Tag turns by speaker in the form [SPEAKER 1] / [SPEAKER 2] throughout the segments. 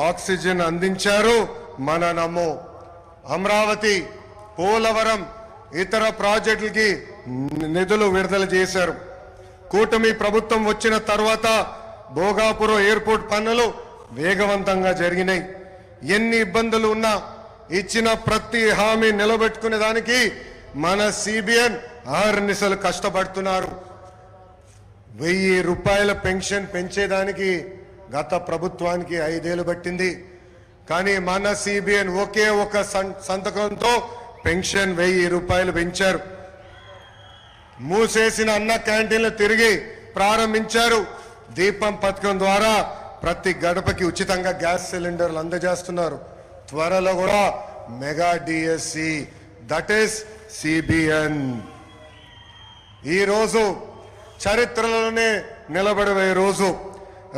[SPEAKER 1] Oxygen అందించారు మన నమో. అమరావతి, పోలవరం, ఇతర ప్రాజెక్టులకి నిధులు విడుదల చేశారు. కూటమి ప్రభుత్వం వచ్చిన తర్వాత భోగాపురం ఎయిర్పోర్ట్ పనులు వేగవంతంగా జరిగినాయి. ఎన్ని ఇబ్బందులు ఉన్నా ఇచ్చిన ప్రతి హామీ నిలబెట్టుకునే దానికి మన సిబిఎన్ ఆర్నిసలు కష్టపడుతున్నారు. 1000 రూపాయల పెన్షన్ పెంచేదానికి గత ప్రభుత్వానికి 5 ఏళ్లు పట్టింది. కానీ మన సిబిఎన్ ఒకే ఒక సంతకంతో పెన్షన్ 1000 రూపాయలు పెంచారు. మూసేసిన అన్న క్యాంటీన్లు తిరిగి ప్రారంభించారు. దీపం పథకం ద్వారా ప్రతి గడపకి ఉచితంగా గ్యాస్ సిలిండర్లు అందజేస్తున్నారు. త్వరలో కూడా mega DSC, that is CBN. ఈ రోజు చరిత్రలోనే నిలబడే రోజు.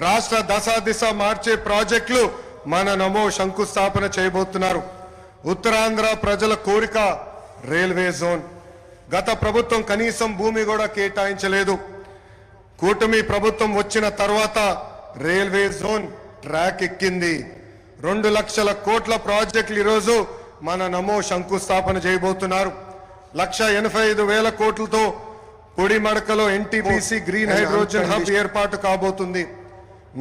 [SPEAKER 1] రాష్ట్ర దశ మార్చే ప్రాజెక్టులు మన నమో శంకుస్థాపన చేయబోతున్నారు. ఉత్తరాంధ్ర ప్రజల కోరిక రైల్వే జోన్. గత ప్రభుత్వం కనీసం భూమి కూడా కేటాయించలేదు. కూటమి ప్రభుత్వం వచ్చిన తర్వాత రైల్వే జోన్ ట్రాక్ ఎక్కింది. 2 లక్షల కోట్ల ప్రాజెక్టులు ఈరోజు మన నమో శంకుస్థాపన చేయబోతున్నారు. 1,85,000 కోట్లతో పొడిమడకలో ఎన్టీపీసీ గ్రీన్ హైడ్రోజన్ హబ్ ఏర్పాటు కాబోతుంది.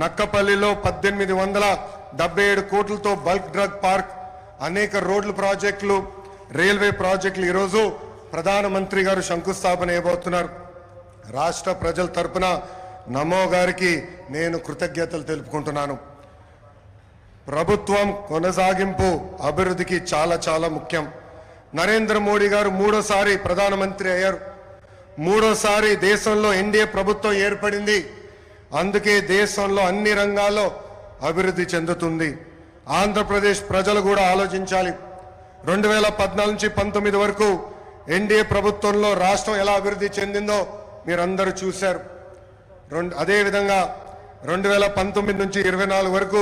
[SPEAKER 1] నక్కపల్లిలో 1877 కోట్లతో బల్క్ డ్రగ్ పార్క్, అనేక రోడ్ల ప్రాజెక్టులు, రైల్వే ప్రాజెక్టులు ఈరోజు ప్రధానమంత్రి గారు శంకుస్థాపన చేయబోతున్నారు. రాష్ట్ర ప్రజల తరపున నమో గారికి నేను కృతజ్ఞతలు తెలుపుకుంటున్నాను. ప్రభుత్వం కొనసాగింపు అభివృద్ధికి చాలా చాలా ముఖ్యం. నరేంద్ర మోడీ గారు 3వ ప్రధానమంత్రి అయ్యారు. 3వ దేశంలో ఎన్డీఏ ప్రభుత్వం ఏర్పడింది. అందుకే దేశంలో అన్ని రంగాల్లో అభివృద్ధి చెందుతుంది. ఆంధ్రప్రదేశ్ ప్రజలు కూడా ఆలోచించాలి. 2014 నుంచి 19 వరకు ఎన్డీఏ ప్రభుత్వంలో రాష్ట్రం ఎలా అభివృద్ధి చెందిందో మీరందరూ చూశారు. అదేవిధంగా 2019 నుంచి 24 వరకు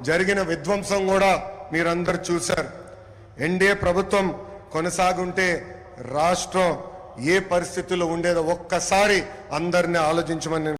[SPEAKER 1] జరిగిన విధ్వంసం కూడా మీరందరూ చూశారు. ఎన్డీఏ ప్రభుత్వం కొనసాగుంటే రాష్ట్రం ఏ పరిస్థితుల్లో ఉండేదో ఒక్కసారి అందరినీ ఆలోచించమని